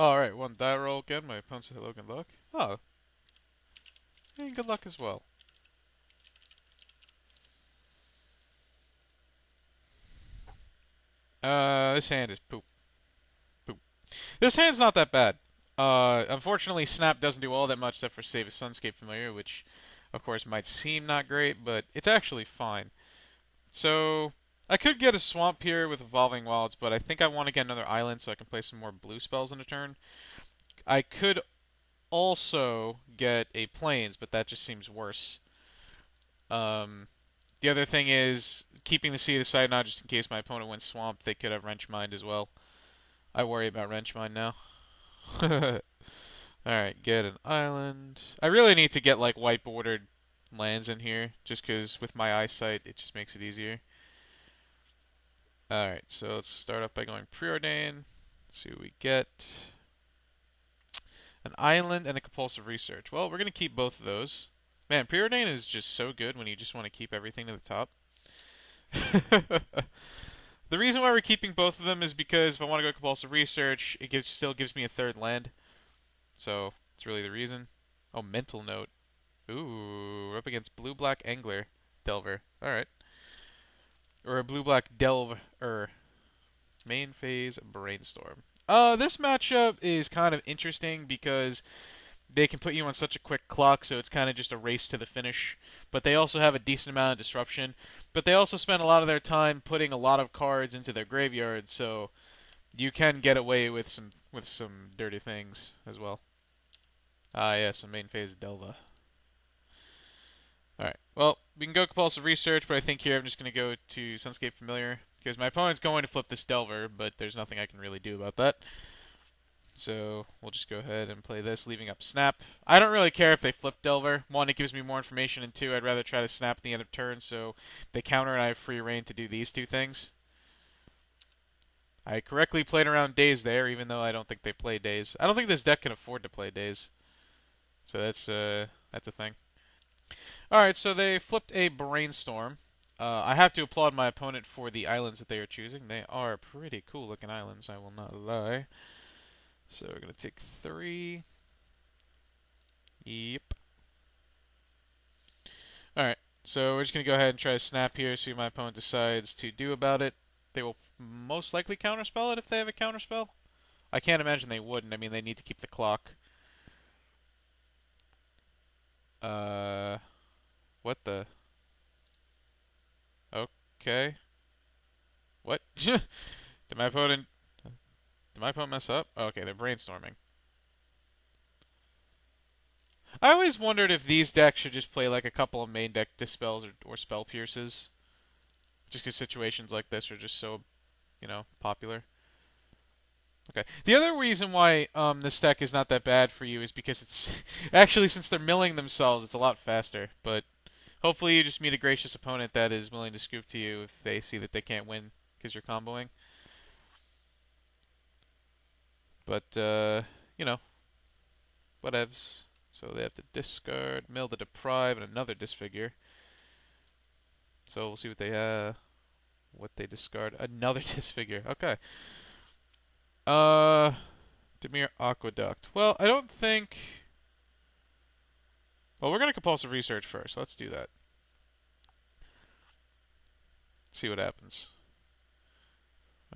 Oh, alright, one die roll again. My opponent's hello, good luck. Oh, and good luck as well. This hand is poop. Poop. This hand's not that bad. Unfortunately, Snap doesn't do all that much except for save a Sunscape Familiar, which, of course, might seem not great, but it's actually fine. So, I could get a Swamp here with Evolving Wilds, but I think I want to get another island so I can play some more blue spells in a turn. I could also get a Plains, but that just seems worse. Um, the other thing is keeping the Sea of the Side not just in case my opponent went Swamp, they could have Wrench Mind as well. I worry about Wrench Mind now. Alright, get an island. I really need to get like white bordered lands in here, just because with my eyesight it just makes it easier. Alright, so let's start off by going Preordain. See what we get. An island and a compulsive research. Well, we're going to keep both of those. Man, Preordain is just so good when you just want to keep everything to the top. The reason why we're keeping both of them is because if I want to go compulsive research, it still gives me a third land. So, that's really the reason. Oh, mental note. Ooh, we're up against blue-black angler. Delver. Alright. Or a blue-black delver. Main phase brainstorm. This matchup is kind of interesting because they can put you on such a quick clock, so it's kind of just a race to the finish. But they also have a decent amount of disruption. But they also spend a lot of their time putting a lot of cards into their graveyard, so you can get away with some dirty things as well. Ah, yes, the main phase Delva. Alright, well, we can go compulsive research, but I think here I'm just going to go to Sunscape Familiar, because my opponent's going to flip this Delver, but there's nothing I can really do about that. So we'll just go ahead and play this, leaving up Snap. I don't really care if they flip Delver. One, it gives me more information, and two, I'd rather try to Snap at the end of turn, so they counter and I have free reign to do these two things. I correctly played around Daze there, even though I don't think they play Daze. I don't think this deck can afford to play Daze. So that's a thing. Alright, so they flipped a Brainstorm. I have to applaud my opponent for the islands that they are choosing. They are pretty cool looking islands, I will not lie. So we're going to take 3. Yep. Alright, so we're just going to go ahead and try to snap here, see what my opponent decides to do about it. They will most likely counterspell it if they have a counterspell. I can't imagine they wouldn't. I mean, they need to keep the clock. What the? Okay. What? Did my opponent... Did my opponent mess up? Oh, okay, they're brainstorming. I always wondered if these decks should just play like a couple of main deck Dispels or Spell Pierces. Just because situations like this are just so, popular. Okay. The other reason why this deck is not that bad for you is because it's... Actually, since they're milling themselves, it's a lot faster. But hopefully you just meet a gracious opponent that is willing to scoop to you if they see that they can't win because you're comboing. But, whatevs. So they have to discard, mill the Deprive, and another Disfigure. So we'll see what they have. What they discard. Another Disfigure. Okay. Dimir Aqueduct. Well, I don't think... Well, we're going to compulsive research first. Let's do that. See what happens.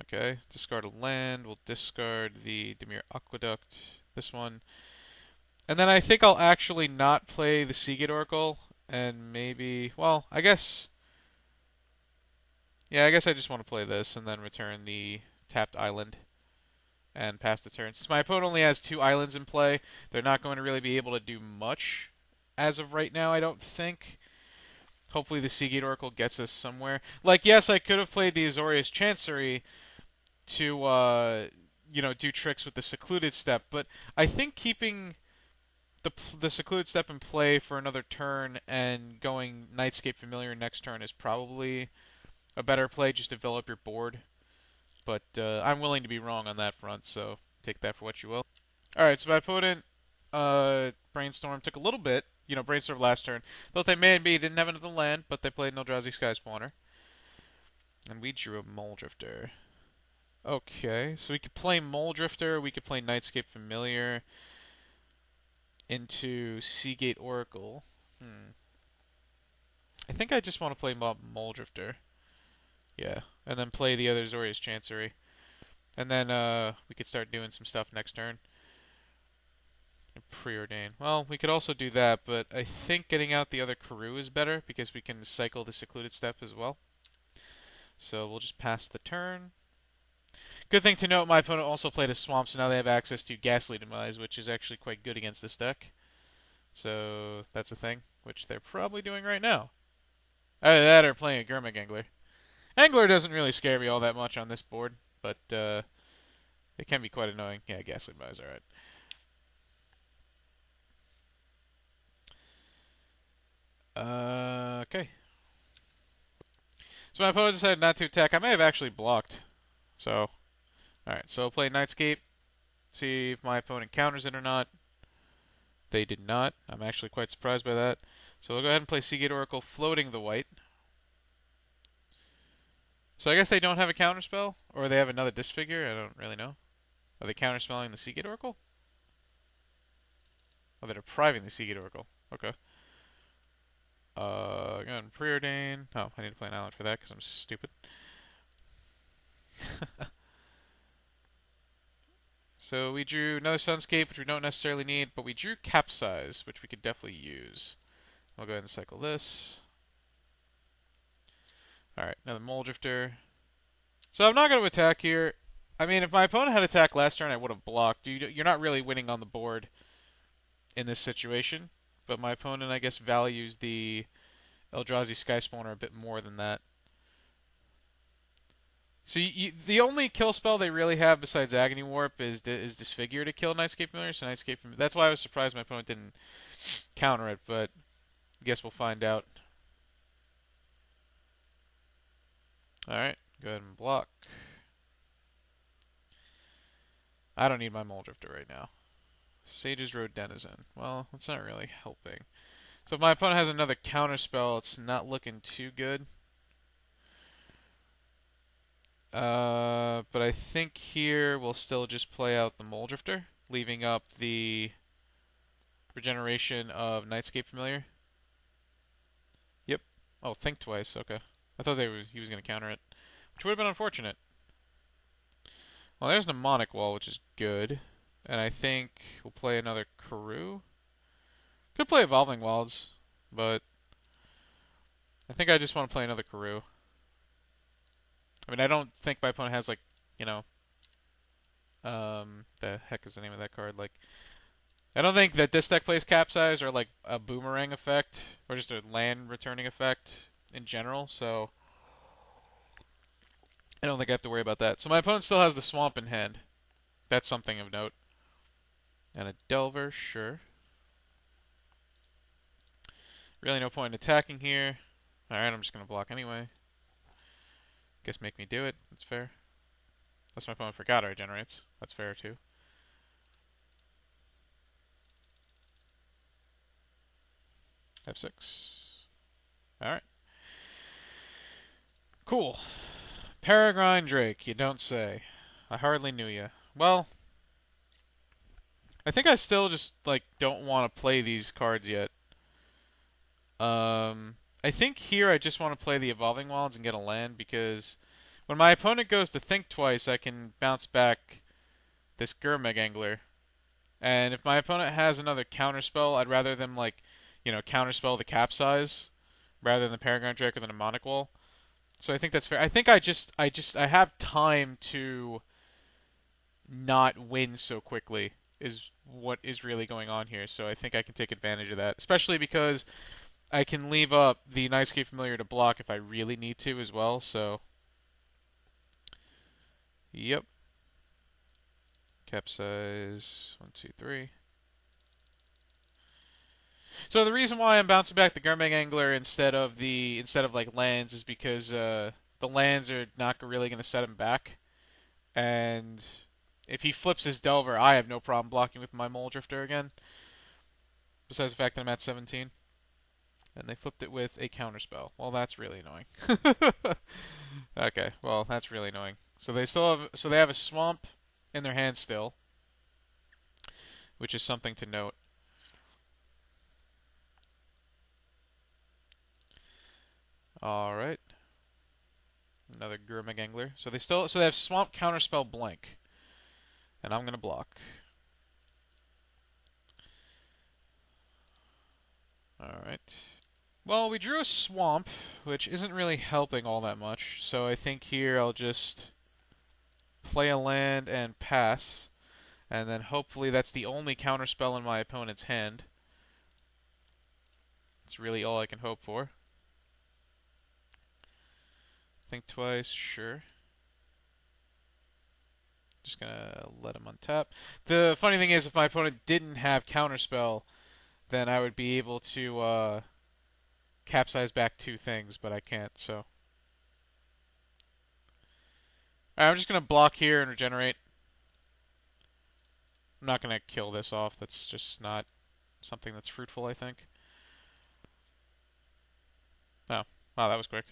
Okay, discard a land. We'll discard the Dimir Aqueduct. This one. And then I think I'll actually not play the Seagate Oracle. And maybe... Well, I guess... Yeah, I guess I just want to play this and then return the tapped island and pass the turn. Since my opponent only has 2 islands in play, they're not going to really be able to do much as of right now, I don't think. Hopefully the Seagate Oracle gets us somewhere. Like, yes, I could have played the Azorius Chancery to, do tricks with the Secluded Step, but I think keeping the Secluded Step in play for another turn and going Nightscape Familiar next turn is probably a better play. Just develop your board. But I'm willing to be wrong on that front, so take that for what you will. Alright, so my opponent, Brainstorm, took a little bit. Brainstorm last turn. Thought they maybe didn't have another land, but they played an Eldrazi Sky Spawner. And we drew a Mole Drifter. Okay, so we could play Mole Drifter, we could play Nightscape Familiar into Seagate Oracle. I think I just want to play Mole Drifter. Yeah, and then play the other Zorius Chancery. And then we could start doing some stuff next turn. Preordain. Well, we could also do that, but I think getting out the other Karoo is better because we can cycle the Secluded Step as well. So we'll just pass the turn. Good thing to note, my opponent also played a Swamp, so now they have access to Ghastly Demise, which is actually quite good against this deck. So that's a thing, which they're probably doing right now. Either that or playing a Gurmag Angler. Angler doesn't really scare me all that much on this board, but it can be quite annoying. Yeah, Ghastly Demise, alright. Okay. So my opponent decided not to attack. I may have actually blocked. So, alright, so I'll play Nightscape. See if my opponent counters it or not. They did not. I'm actually quite surprised by that. So we'll go ahead and play Seagate Oracle, floating the white. So I guess they don't have a counterspell? Or they have another disfigure? I don't really know. Are they counterspelling the Seagate Oracle? Oh, they're depriving the Seagate Oracle. Okay. Go ahead and preordain. Oh, I need to play an island for that because I'm stupid. So we drew another Sunscape, which we don't necessarily need, but we drew Capsize, which we could definitely use. I'll go ahead and cycle this. Alright, another Mole Drifter. So I'm not going to attack here. I mean, if my opponent had attacked last turn, I would have blocked. You're not really winning on the board in this situation. But my opponent, I guess, values the Eldrazi Sky Spawner a bit more than that. So the only kill spell they really have besides Agony Warp is Disfigure to kill Nightscape Familiar. So Nightscape Familiar. That's why I was surprised my opponent didn't counter it, but I guess we'll find out. Alright, go ahead and block. I don't need my Mole Drifter right now. Sage's Road Denizen. Well, that's not really helping. So if my opponent has another counter spell, it's not looking too good. But I think here we'll still just play out the Mole Drifter, leaving up the regeneration of Nightscape Familiar. Yep. Oh, think twice. Okay. I thought he was going to counter it, which would have been unfortunate. Well, there's Mnemonic Wall, which is good. And I think we'll play another Karoo. Could play Evolving Wilds, but I think I just want to play another Karoo. I mean, I don't think my opponent has, like, you know, the heck is the name of that card? Like, I don't think that this deck plays Capsize or, like, a Boomerang effect, or just a land returning effect in general, so I don't think I have to worry about that. So my opponent still has the Swamp in hand. That's something of note. And a Delver, sure. Really no point in attacking here. Alright, I'm just going to block anyway. Guess make me do it. That's fair. Unless my opponent forgot it regenerates. That's fair too. F6. Alright. Cool. Peregrine Drake, you don't say. I hardly knew you. Well, I think I still just, like, don't want to play these cards yet. I think here I just want to play the Evolving Wilds and get a land, because when my opponent goes to think twice, I can bounce back this Gurmag Angler. And if my opponent has another counterspell, I'd rather them, like, you know, counterspell the Capsize rather than the Peregrine Drake or the Mnemonic Wall. So I think that's fair. I think I have time to not win so quickly is what is really going on here. So I think I can take advantage of that, especially because I can leave up the Nightscape Familiar to block if I really need to as well. So, yep. Capsize 1, 2, 3. So the reason why I'm bouncing back the Gurmag Angler instead of like lands is because the lands are not really going to set him back, and if he flips his Delver, I have no problem blocking with my Mole Drifter again. Besides the fact that I'm at 17, and they flipped it with a counterspell. Well, that's really annoying. Okay, well that's really annoying. So they have a swamp in their hand still, which is something to note. All right. Another Gurmagangler. So they have Swamp Counterspell Blank. And I'm going to block. Alright. Well, we drew a Swamp, which isn't really helping all that much. So I think here I'll just play a land and pass. And then hopefully that's the only counterspell in my opponent's hand. It's really all I can hope for. Think twice, sure. Just gonna let him untap. The funny thing is, if my opponent didn't have counterspell, then I would be able to capsize back 2 things, but I can't, so. Alright, I'm just gonna block here and regenerate. I'm not gonna kill this off. That's just not something that's fruitful, I think. Oh, wow, that was quick.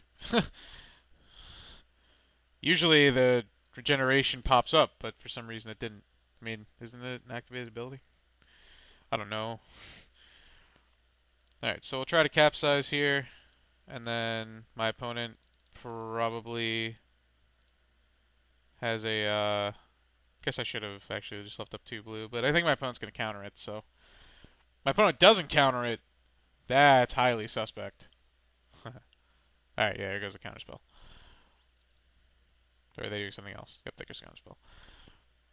Usually the regeneration pops up, but for some reason it didn't. I mean, isn't it an activated ability? I don't know. Alright, so we'll try to capsize here, and then my opponent probably has a, guess I should have actually just left up 2 blue, but I think my opponent's going to counter it, so. My opponent doesn't counter it. That's highly suspect. Alright, yeah, here goes the counterspell. Or are they doing something else? Yep, there goes counterspell.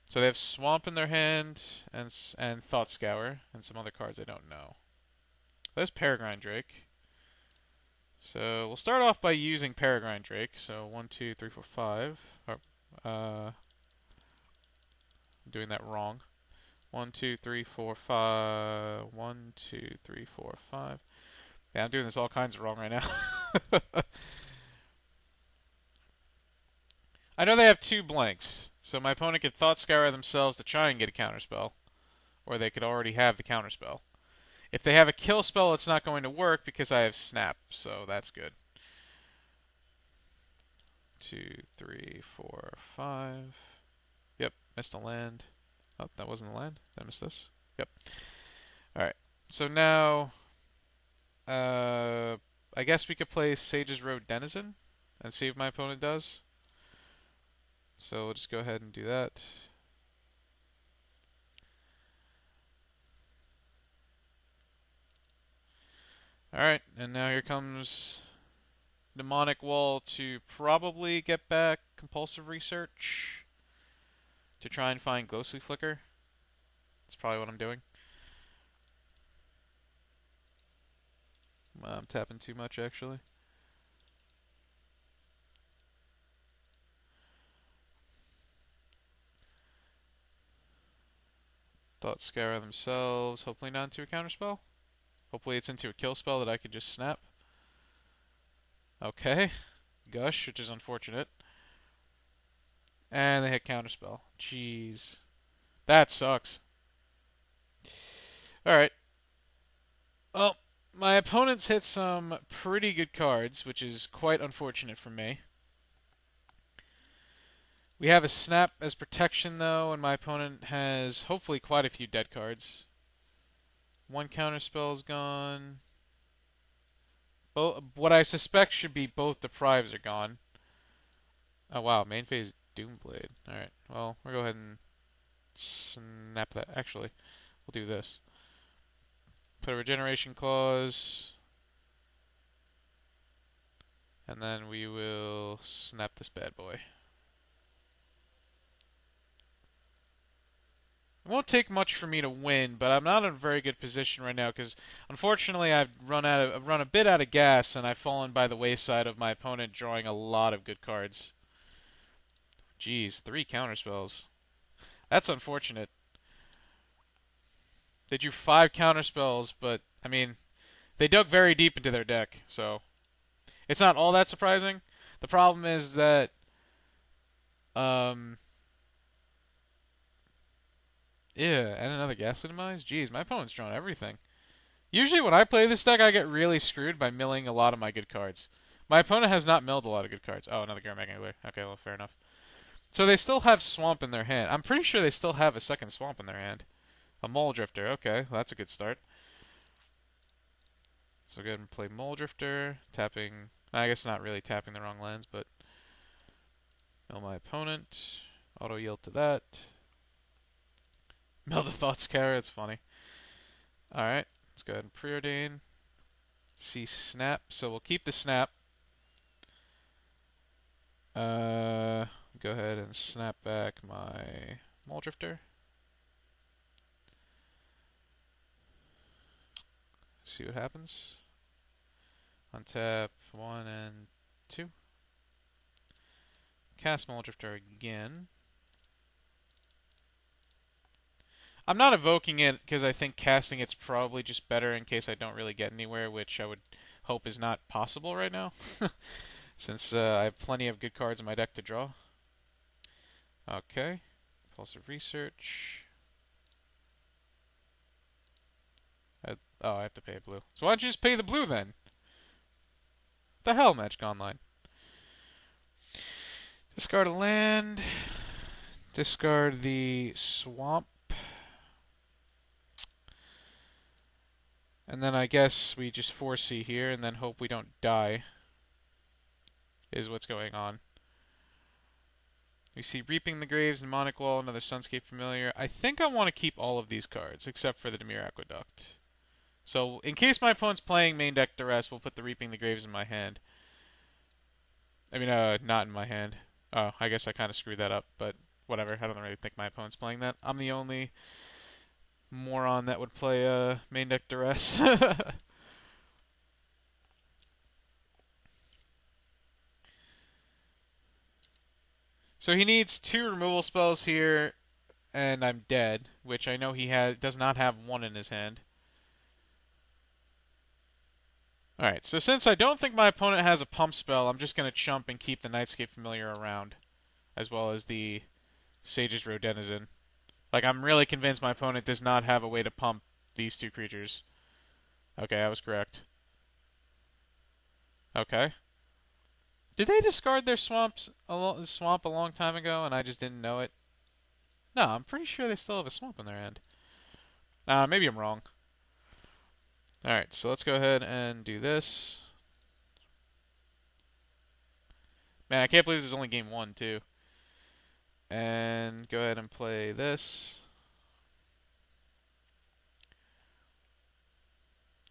So they have Swamp in their hand, and Thought Scour, and some other cards I don't know. There's Peregrine Drake. So we'll start off by using Peregrine Drake. So 1, 2, 3, 4, 5. I'm doing that wrong. 1, 2, 3, 4, 5. 1, 2, 3, 4, 5. Yeah, I'm doing this all kinds of wrong right now. I know they have 2 blanks, so my opponent could Thought Scour themselves to try and get a counterspell, or they could already have the counterspell. If they have a kill spell, it's not going to work because I have Snap, so that's good. 2, 3, 4, 5. Yep, missed a land. Oh, that wasn't the land. Did I miss this? Yep. Alright, so now, I guess we could play Sage's Road Denizen and see if my opponent does. So we'll just go ahead and do that. Alright, and now here comes Mnemonic Wall to probably get back Compulsive Research to try and find Ghostly Flicker. That's probably what I'm doing. I'm tapping too much, actually. Thought Scour themselves, hopefully not into a counterspell. Hopefully it's into a kill spell that I could just snap. Okay. Gush, which is unfortunate. And they hit counterspell. Jeez. That sucks. Alright. Well, my opponents hit some pretty good cards, which is quite unfortunate for me. We have a Snap as protection, though, and my opponent has hopefully quite a few dead cards. 1 counterspell is gone. What I suspect should be both Deprives are gone. Oh wow, main phase Doomblade. Alright, well, we'll go ahead and snap that. Actually, we'll do this. Put a Regeneration Clause. And then we will snap this bad boy. It won't take much for me to win, but I'm not in a very good position right now because, unfortunately, I've run a bit out of gas, and I've fallen by the wayside of my opponent drawing a lot of good cards. Jeez, 3 counterspells. That's unfortunate. They drew 5 counterspells, but I mean, they dug very deep into their deck, so it's not all that surprising. The problem is that yeah, and another Ghastly Demise? Jeez, my opponent's drawn everything. Usually when I play this deck, I get really screwed by milling a lot of my good cards. My opponent has not milled a lot of good cards. Oh, another Gurmagangler. Okay, well, fair enough. So they still have Swamp in their hand. I'm pretty sure they still have a second Swamp in their hand. A Mole Drifter. Okay, well, that's a good start. So go ahead and play Mole Drifter. Tapping... I guess not really tapping the wrong lands, but... Mill my opponent. Auto yield to that. Mill the Thought Scour. It's funny. Alright, let's go ahead and preordain. See Snap. So we'll keep the Snap. Go ahead and snap back my Mole Drifter. See what happens. Untap 1 and 2. Cast Mole Drifter again. I'm not evoking it because I think casting it's probably just better in case I don't really get anywhere, which I would hope is not possible right now. Since I have plenty of good cards in my deck to draw. Okay. Impulsive Research. Oh, I have to pay blue. So why don't you just pay the blue then? What the hell, Magic Online? Discard a land. Discard the Swamp. And then I guess we just 4C here and then hope we don't die. Is what's going on. We see Reaping the Graves, Mnemonic Wall, another Sunscape Familiar. I think I want to keep all of these cards, except for the Dimir Aqueduct. So, in case my opponent's playing main deck Duress, we'll put the Reaping the Graves in my hand. I mean, not in my hand. Oh, I guess I kind of screwed that up, but whatever. I don't really think my opponent's playing that. I'm the only moron that would play main deck Duress. So he needs 2 removal spells here, and I'm dead, which I know he does not have 1 in his hand. Alright, so since I don't think my opponent has a pump spell, I'm just going to chump and keep the Nightscape Familiar around, as well as the Sage's Road Denizen. Like, I'm really convinced my opponent does not have a way to pump these 2 creatures. Okay, I was correct. Okay. Did they discard their swamp a long time ago and I just didn't know it? No, I'm pretty sure they still have a swamp in their hand. Maybe I'm wrong. Alright, so let's go ahead and do this. Man, I can't believe this is only game 1, too. And go ahead and play this.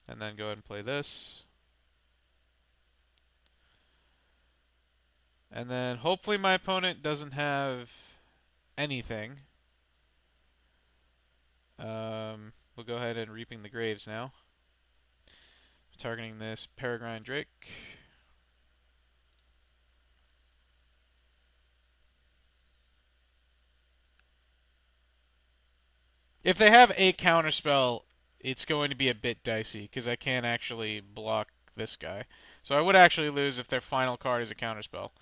And then go ahead and play this. And then hopefully my opponent doesn't have anything. We'll go ahead and Reaping the Graves now. Targeting this Peregrine Drake. If they have a counterspell, it's going to be a bit dicey because I can't actually block this guy. So I would actually lose if their final card is a counterspell.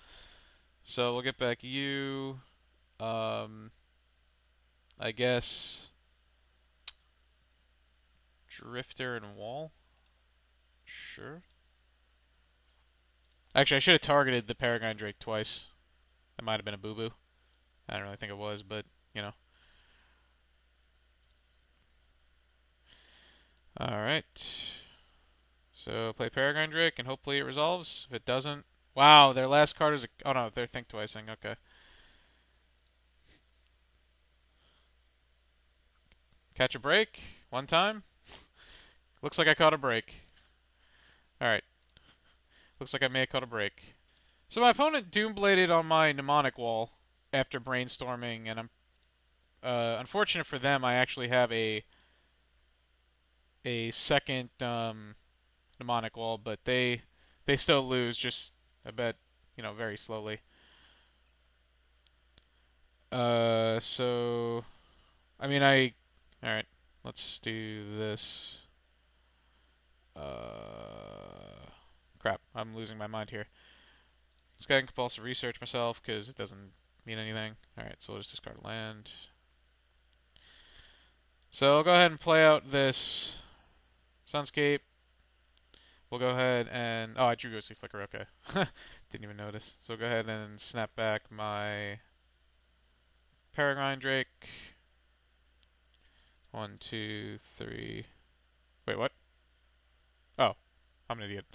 So we'll get back you. I guess Drifter and Wall. Sure. Actually, I should have targeted the Peregrine Drake twice. That might have been a boo-boo. I don't really think it was, but, you know. Alright. So, play Peregrine Drake, and hopefully it resolves. If it doesn't... Wow, their last card is a... Oh, no, they're Think Twicing. Okay. Catch a break. One time. Looks like I caught a break. Alright. Looks like I may have caught a break. So my opponent Doombladed on my Mnemonic Wall after brainstorming, and I'm unfortunate for them, I actually have a second Mnemonic Wall, but they still lose, just a bit, very slowly. So I mean, alright, let's do this. Crap, I'm losing my mind here. Let's go ahead and Compulsive Research myself, because it doesn't mean anything. Alright, so we'll just discard land. So I'll go ahead and play out this Sunscape. We'll go ahead and... Oh, I drew Ghostly Flicker, okay. Didn't even notice. So we'll go ahead and snap back my Peregrine Drake. 1, 2, 3. Wait, what? Oh, I'm an idiot.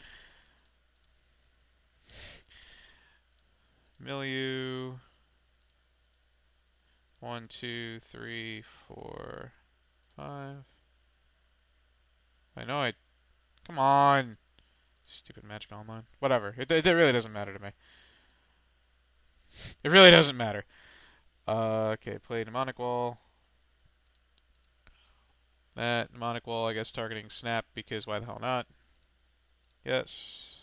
Milieu. 1, 2, 3, 4, 5. I know I. Come on! Stupid Magic Online. Whatever. It really doesn't matter to me. It really doesn't matter. Okay, play Mnemonic Wall. That Mnemonic Wall, I guess, targeting Snap because why the hell not? Yes.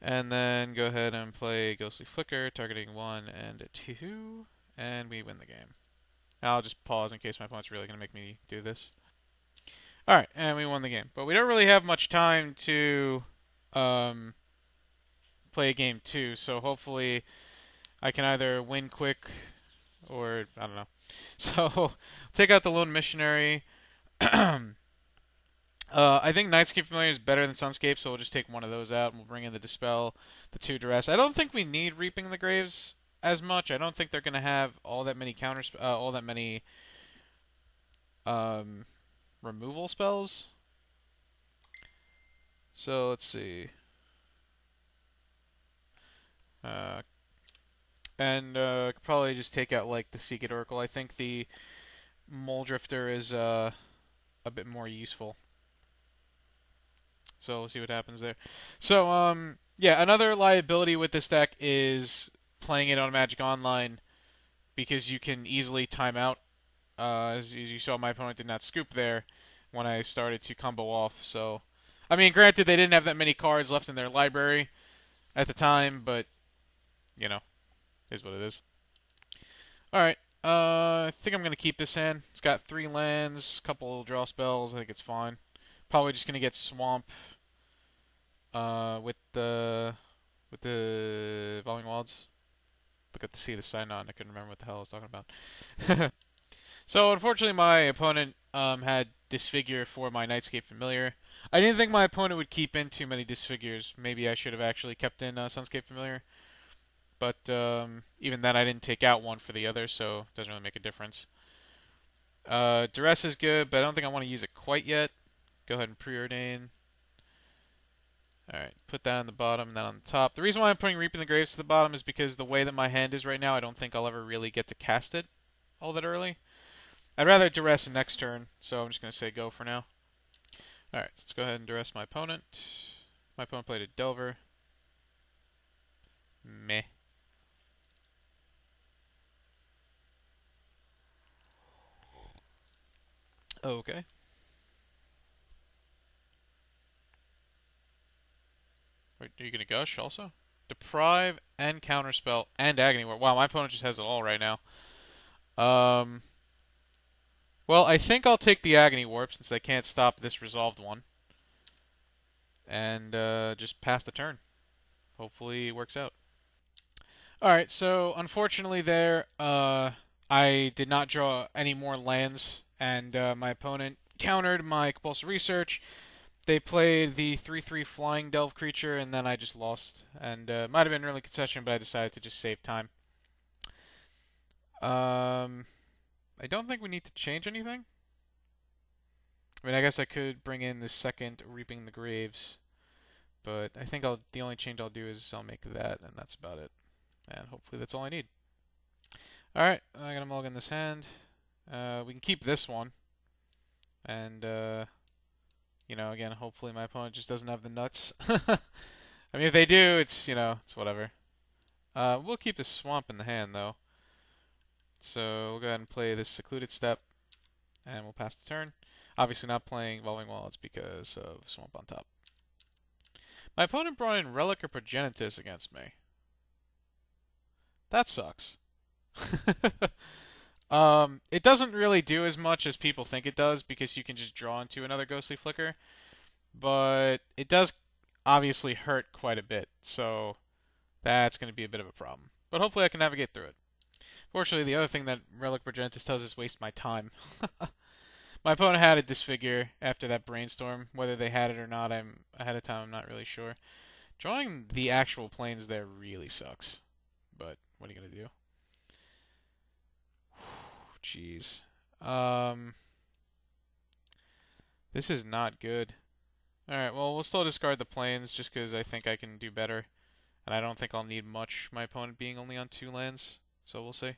And then go ahead and play Ghostly Flicker, targeting 1 and 2, and we win the game. I'll just pause in case my opponent's really going to make me do this. Alright, and we won the game. But we don't really have much time to play game 2, so hopefully I can either win quick or, I don't know. So, take out the Lone Missionary. I think Nightscape Familiar is better than Sunscape, so we'll just take one of those out and we'll bring in the Dispel, the 2 Duress. I don't think we need Reaping the Graves as much. I don't think they're going to have all that many removal spells. So let's see. Could probably just take out like the Secret Oracle. I think the Mole Drifter is a bit more useful. So we'll see what happens there. So yeah, another liability with this deck is playing it on Magic Online because you can easily time out. As you saw, my opponent did not scoop there when I started to combo off. So, I mean, granted, they didn't have that many cards left in their library at the time, but, you know, is what it is. Alright, I think I'm going to keep this hand. It's got 3 lands, couple draw spells. I think it's fine. Probably just going to get Swamp with the Evolving Wilds. Look at to see the sign on. I couldn't remember what the hell I was talking about. So, unfortunately, my opponent had Disfigure for my Nightscape Familiar. I didn't think my opponent would keep in too many Disfigures. Maybe I should have actually kept in Sunscape Familiar. But even then, I didn't take out one for the other, so it doesn't really make a difference. Duress is good, but I don't think I want to use it quite yet. Go ahead and preordain. Alright, put that on the bottom and that on the top. The reason why I'm putting Reaping the Graves to the bottom is because the way that my hand is right now, I don't think I'll ever really get to cast it all that early. I'd rather Duress next turn, so I'm just going to say go for now. Alright, so let's go ahead and Duress my opponent. My opponent played a Delver. Meh. Okay. Wait, are you going to Gush also? Deprive and Counterspell and Agony Warp. Wow, my opponent just has it all right now. Well, I think I'll take the Agony Warp since I can't stop this resolved one. And just pass the turn. Hopefully it works out. Alright, so unfortunately there, I did not draw any more lands, and my opponent countered my Compulsive Research. They played the 3/3 Flying Delve creature, and then I just lost. And might have been an early concession, but I decided to just save time. I don't think we need to change anything. I mean, I guess I could bring in the second Reaping the Graves, but I think the only change I'll do is I'll make that, and that's about it. And hopefully that's all I need. Alright, I'm going to mulligan this hand. We can keep this one. And, you know, again, hopefully my opponent just doesn't have the nuts. I mean, if they do, it's, you know, it's whatever. We'll keep the Swamp in the hand, though. So we'll go ahead and play this Secluded Step, and we'll pass the turn. Obviously not playing Evolving Wilds because of Swamp on top. My opponent brought in Relic or Progenitus against me. That sucks. It doesn't really do as much as people think it does because you can just draw into another Ghostly Flicker, but it does obviously hurt quite a bit, so that's going to be a bit of a problem. But hopefully I can navigate through it. Fortunately, the other thing that Relic Progenitus does is waste my time. My opponent had a Disfigure after that Brainstorm. Whether they had it or not, ahead of time, I'm not really sure. Drawing the actual planes there really sucks, but what are you going to do? jeez. This is not good. Alright, well, we'll still discard the plains just because I think I can do better. And I don't think I'll need much, my opponent being only on 2 lands. So we'll see.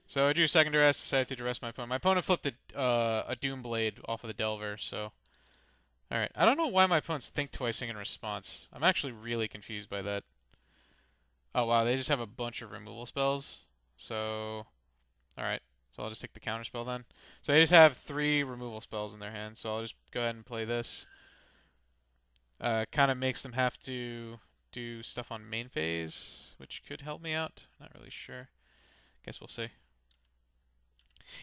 So I drew second duress, decided to duress my opponent. My opponent flipped a Doomblade off of the Delver, so... Alright, I don't know why my opponent's think twicing in response. I'm actually really confused by that. Oh wow, they just have a bunch of removal spells. So... Alright, so I'll just take the counter spell then. So they just have 3 removal spells in their hand, so I'll just go ahead and play this. Kind of makes them have to do stuff on main phase, which could help me out. Not really sure. Guess we'll see.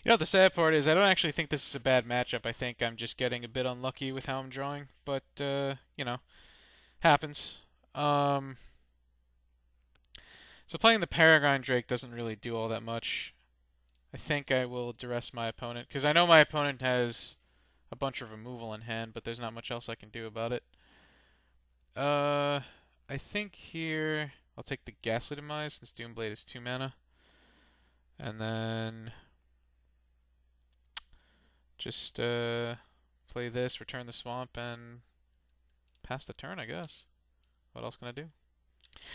You know, the sad part is I don't actually think this is a bad matchup. I think I'm just getting a bit unlucky with how I'm drawing. But, you know, happens. So playing the Peregrine Drake doesn't really do all that much. I think I will duress my opponent, because I know my opponent has a bunch of removal in hand, but there's not much else I can do about it. I think here I'll take the Gaslit Demise, since Doomblade is 2 mana. And then just play this, return the swamp, and pass the turn, I guess. What else can I do?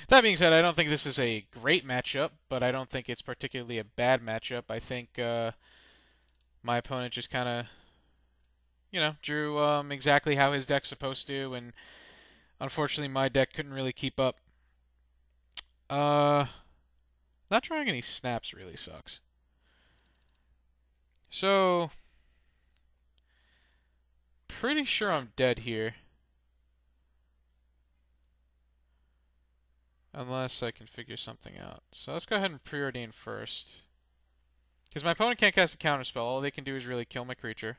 That being said, I don't think this is a great matchup, but I don't think it's particularly a bad matchup. I think my opponent just kind of, you know, drew exactly how his deck's supposed to, and unfortunately my deck couldn't really keep up. Not drawing any snaps really sucks. So, pretty sure I'm dead here. Unless I can figure something out. So let's go ahead and preordain first. Because my opponent can't cast a counterspell. All they can do is really kill my creature.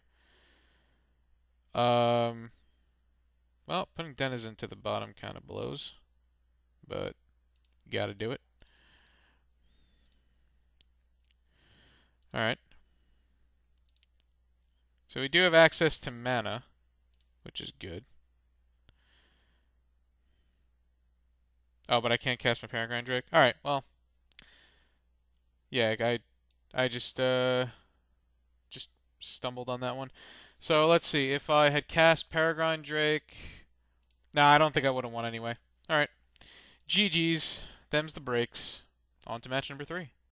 Well, putting Denizen to the bottom kind of blows. But, you gotta do it. Alright. So we do have access to mana, which is good. Oh, but I can't cast my Peregrine Drake? Alright, well. Yeah, I just stumbled on that one. So let's see, if I had cast Peregrine Drake... Nah, I don't think I would have won anyway. Alright. GG's. Them's the breaks. On to match number 3.